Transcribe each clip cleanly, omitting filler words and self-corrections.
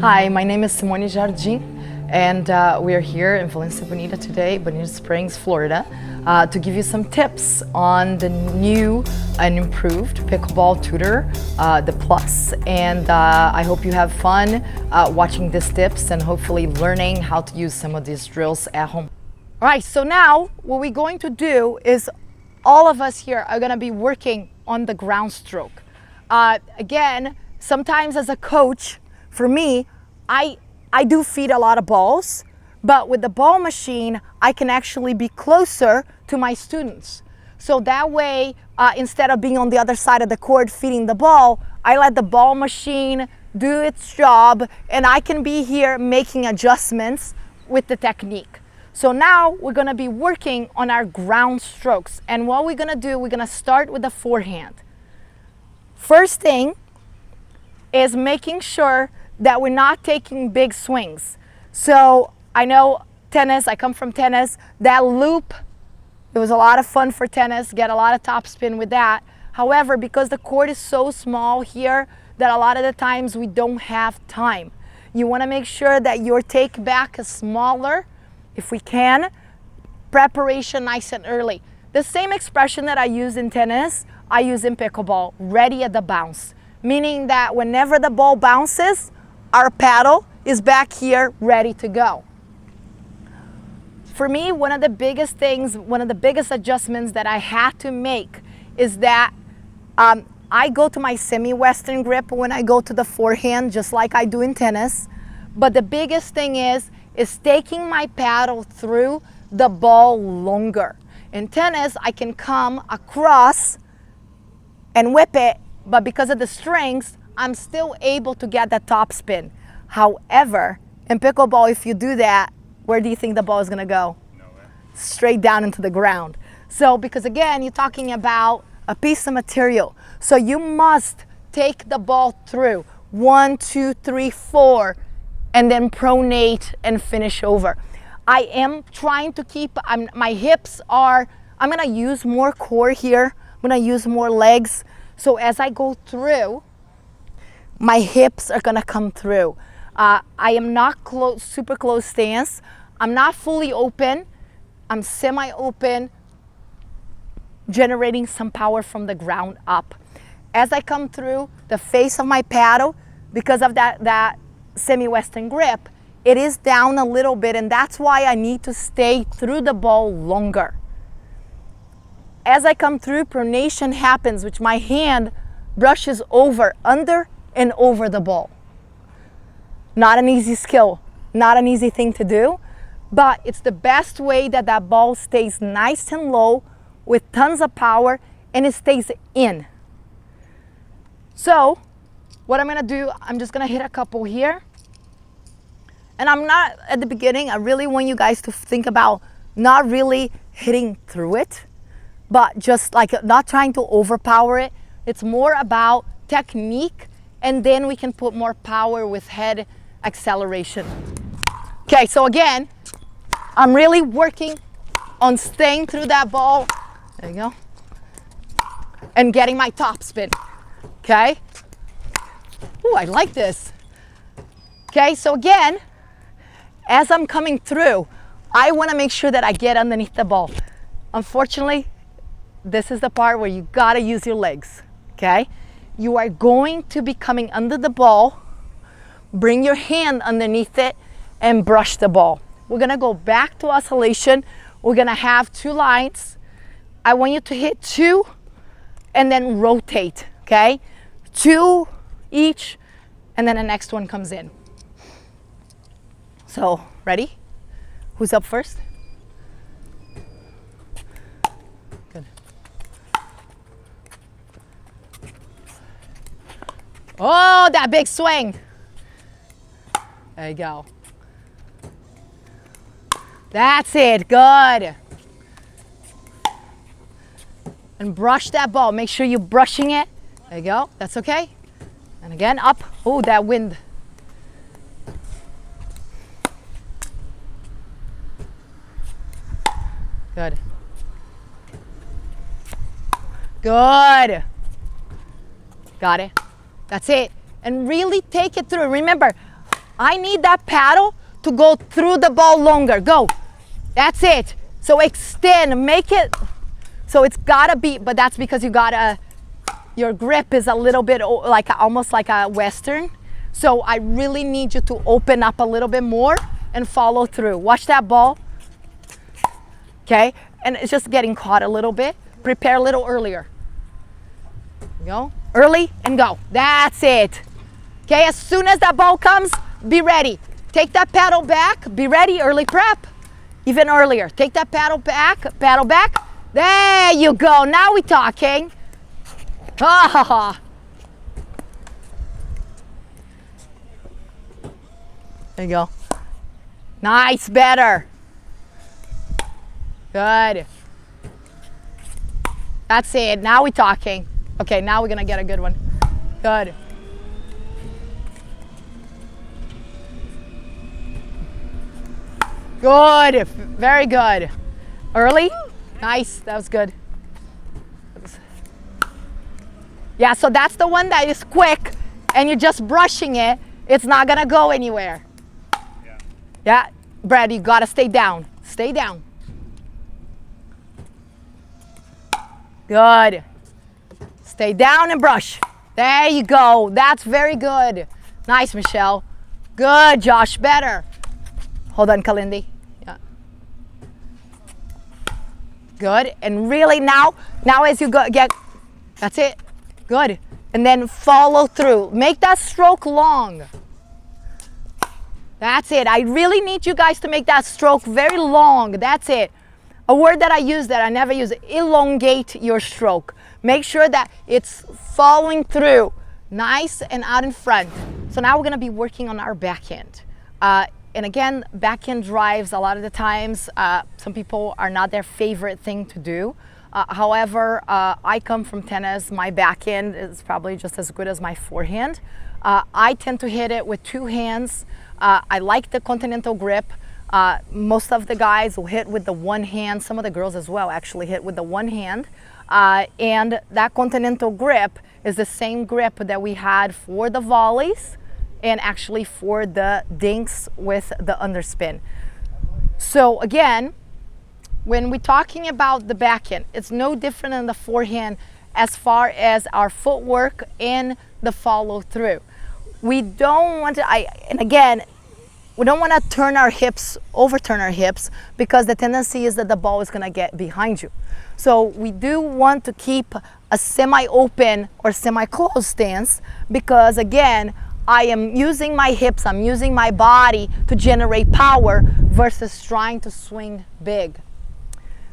Hi, my name is Simone Jardim, and we are here in Valencia Bonita today, Bonita Springs, Florida, to give you some tips on the new and improved pickleball tutor, the Plus. And I hope you have fun watching these tips and hopefully learning how to use some of these drills at home. All right, so now what we're going to do is all of us here are going to be working on the ground stroke. Again, sometimes as a coach, for me, I do feed a lot of balls, but with the ball machine, I can actually be closer to my students. So that way, instead of being on the other side of the court feeding the ball, I let the ball machine do its job, and I can be here making adjustments with the technique. So now we're gonna be working on our ground strokes. And what we're gonna do, we're gonna start with the forehand. First thing is making sure that we're not taking big swings. So I know tennis, I come from tennis, that loop, it was a lot of fun for tennis, get a lot of topspin with that. However, because the court is so small here, that a lot of the times we don't have time. You wanna make sure that your take back is smaller, if we can, preparation nice and early. The same expression that I use in tennis, I use in pickleball, ready at the bounce. Meaning that whenever the ball bounces, our paddle is back here ready to go. For me, one of the biggest things, one of the biggest adjustments that I had to make is that I go to my semi-western grip when I go to the forehand, just like I do in tennis. But the biggest thing is taking my paddle through the ball longer. In tennis, I can come across and whip it, but because of the strings, I'm still able to get that top spin. However, in pickleball, if you do that, where do you think the ball is gonna go? Nowhere. Straight down into the ground. So, because again, you're talking about a piece of material. So you must take the ball through 1, 2, 3, 4, and then pronate and finish over. I am trying to keep, my hips are, I'm gonna use more core here. I'm gonna use more legs. So as I go through, my hips are gonna come through. I am not super close stance. I'm not fully open. I'm semi-open, generating some power from the ground up. As I come through the face of my paddle, because of that semi-western grip, it is down a little bit, and that's why I need to stay through the ball longer. As I come through, pronation happens, which my hand brushes over, under and over the ball. Not an easy skill, not an easy thing to do, but it's the best way that that ball stays nice and low with tons of power and it stays in. So what I'm gonna do, I'm just gonna hit a couple here. And I'm not, at the beginning, I really want you guys to think about not really hitting through it, but just like not trying to overpower it. It's more about technique, and then we can put more power with head acceleration. Okay, so again, I'm really working on staying through that ball. There you go. And getting my top spin, okay? Ooh, I like this. Okay, so again, as I'm coming through, I wanna make sure that I get underneath the ball. Unfortunately, this is the part where you gotta use your legs, okay? You are going to be coming under the ball, bring your hand underneath it, and brush the ball. We're gonna go back to oscillation. We're gonna have 2 lines. I want you to hit 2 and then rotate, okay? 2 each, and then the next one comes in. So, ready? Who's up first? Good. Oh, that big swing. There you go. That's it, good. And brush that ball. Make sure you're brushing it. There you go, that's okay. And again, up. Oh, that wind. Good. Good. Got it. That's it. And really take it through. Remember, I need that paddle to go through the ball longer. Go. That's it. So extend, make it, so it's gotta be, but that's because you gotta, your grip is a little bit like almost like a Western. So I really need you to open up a little bit more and follow through. Watch that ball. Okay, and it's just getting caught a little bit. Prepare a little earlier. Go, early and go. That's it. Okay, as soon as that ball comes, be ready. Take that paddle back, be ready, early prep. Even earlier, take that paddle back. There you go, now we're talking. Ah. There you go. Nice, better. Good. That's it, now we're talking. Okay, now we're gonna get a good one. Good. Good, very good. Early, nice, that was good. Yeah, so that's the one that is quick and you're just brushing it. It's not gonna go anywhere. Yeah, Brad, you gotta stay down. Stay down. Good. Stay down and brush. There you go. That's very good. Nice, Michelle. Good, Josh. Better. Hold on, Kalindi. Yeah. Good. And really now as you go, that's it. Good. And then follow through. Make that stroke long. That's it. I really need you guys to make that stroke very long. That's it. A word that I use that I never use, elongate your stroke. Make sure that it's following through, nice and out in front. So now we're gonna be working on our backhand. And again, backhand drives a lot of the times, some people are not their favorite thing to do. However, I come from tennis, my backhand is probably just as good as my forehand. I tend to hit it with two hands. I like the continental grip. Most of the guys will hit with the one hand. Some of the girls as well actually hit with the one hand. And that continental grip is the same grip that we had for the volleys and actually for the dinks with the underspin. So again, when we're talking about the backhand, it's no different than the forehand as far as our footwork and the follow through. We don't want to, and again, we don't want to overturn our hips, because the tendency is that the ball is going to get behind you. So we do want to keep a semi-open or semi-closed stance, because again, I am using my hips, I'm using my body to generate power versus trying to swing big.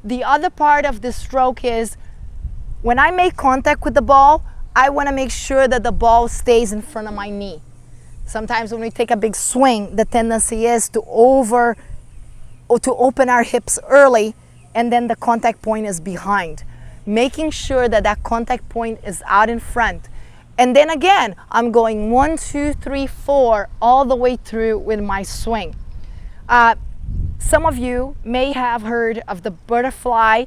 The other part of this stroke is when I make contact with the ball, I want to make sure that the ball stays in front of my knee. Sometimes when we take a big swing, the tendency is to open our hips early, and then the contact point is behind. Making sure that that contact point is out in front. And then again, I'm going 1, 2, 3, 4, all the way through with my swing. Some of you may have heard of the butterfly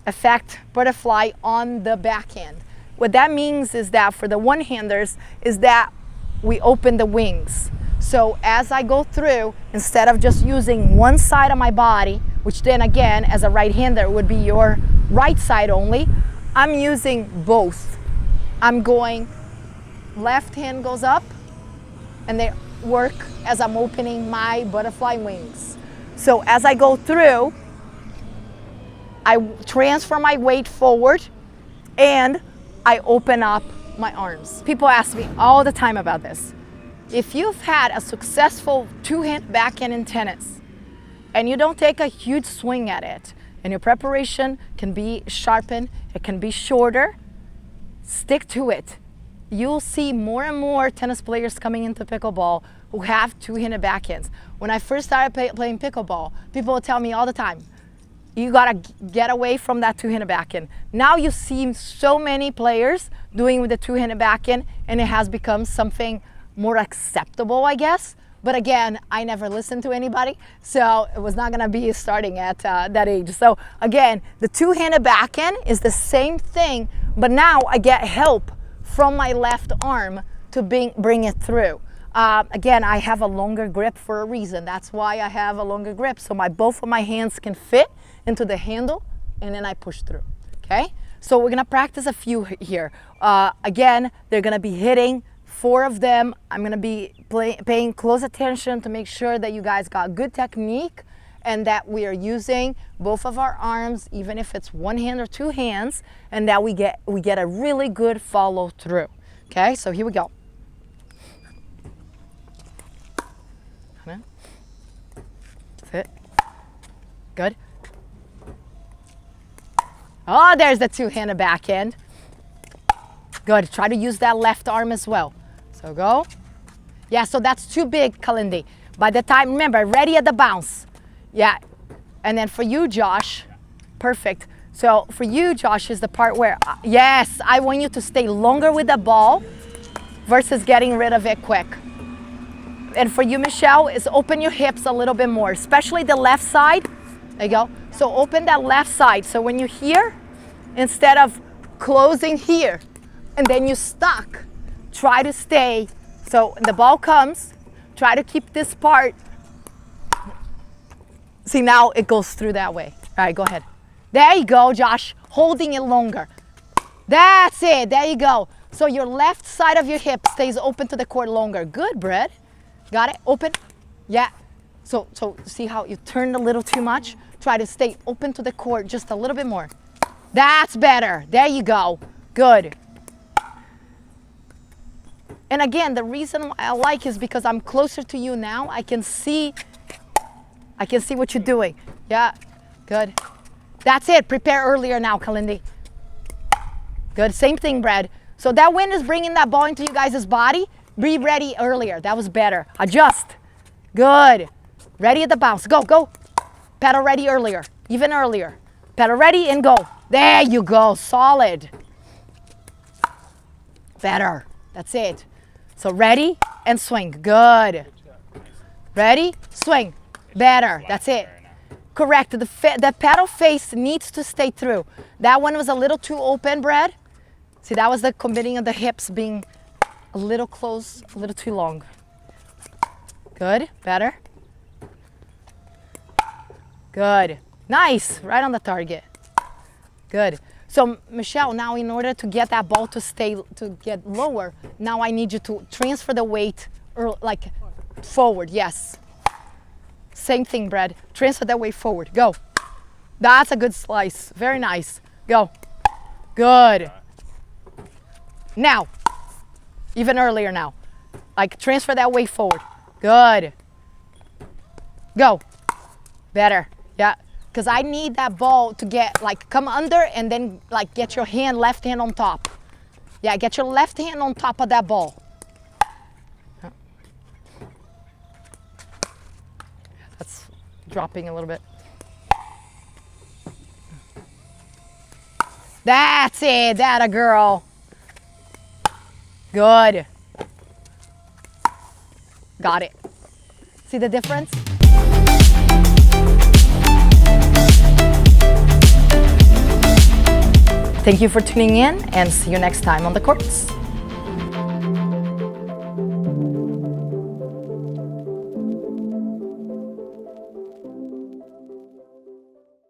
effect, butterfly on the backhand. What that means is that for the one-handers is that we open the wings. So as I go through, instead of just using one side of my body, which then again, as a right-hander would be your right side only, I'm using both. I'm going, left hand goes up, and they work as I'm opening my butterfly wings. So as I go through, I transfer my weight forward, and I open up my arms. People ask me all the time about this. If you've had a successful two-hand backhand in tennis and you don't take a huge swing at it, and your preparation can be sharpened, it can be shorter, stick to it. You'll see more and more tennis players coming into pickleball who have two-handed backhands. When I first started playing pickleball, people would tell me all the time, you gotta get away from that two-handed backhand. Now you see so many players doing with the two-handed backhand, and it has become something more acceptable, I guess. But again, I never listened to anybody, so it was not gonna be starting at that age. So again, the two-handed backhand is the same thing, but now I get help from my left arm to bring it through. Again, I have a longer grip for a reason. That's why I have a longer grip. So both of my hands can fit into the handle and then I push through, okay? So we're gonna practice a few here. Again, they're gonna be hitting 4 of them. I'm gonna be paying close attention to make sure that you guys got good technique and that we are using both of our arms, even if it's one hand or 2 hands, and that we get a really good follow through. Okay, so here we go. That's it. Good. Oh, there's the 2-handed backhand. Good. Try to use that left arm as well. So go. Yeah, so that's too big, Kalindi. By the time, remember, ready at the bounce. Yeah. And then for you, Josh, perfect. So for you, Josh, is the part where, yes, I want you to stay longer with the ball versus getting rid of it quick. And for you, Michelle, is open your hips a little bit more, especially the left side. There you go. So open that left side. So when you're here, instead of closing here and then you stuck, try to stay. So the ball comes, try to keep this part. See, now it goes through that way. All right, go ahead. There you go, Josh, holding it longer. That's it, there you go. So your left side of your hip stays open to the court longer. Good, Brett. Got it? Open? Yeah. So see how you turned a little too much? Try to stay open to the court just a little bit more. That's better. There you go. Good. And again, the reason I like is because I'm closer to you now. I can see what you're doing. Yeah. Good. That's it. Prepare earlier now, Kalindi. Good. Same thing, Brad. So that wind is bringing that ball into you guys' body. Be ready earlier. That was better. Adjust. Good. Ready at the bounce. Go, go. Pedal ready earlier. Even earlier. Pedal ready and go. There you go. Solid. Better. That's it. So ready and swing. Good. Ready? Swing. Better. That's it. Correct. The pedal face needs to stay through. That one was a little too open, Brad. See, that was the combining of the hips being a little close, a little too long. Good. Better. Good. Nice. Right on the target. Good. So, Michelle, now in order to get that ball to get lower, now I need you to transfer the weight like forward. Yes. Same thing, Brad. Transfer that weight forward. Go. That's a good slice. Very nice. Go. Good. Now. Even earlier now. Like transfer that weight forward. Good. Go. Better. Yeah. Because I need that ball to get like come under and then like get your left hand on top. Yeah, get your left hand on top of that ball. That's dropping a little bit. That's it. That a girl. Good. Got it. See the difference? Thank you for tuning in and see you next time on the courts.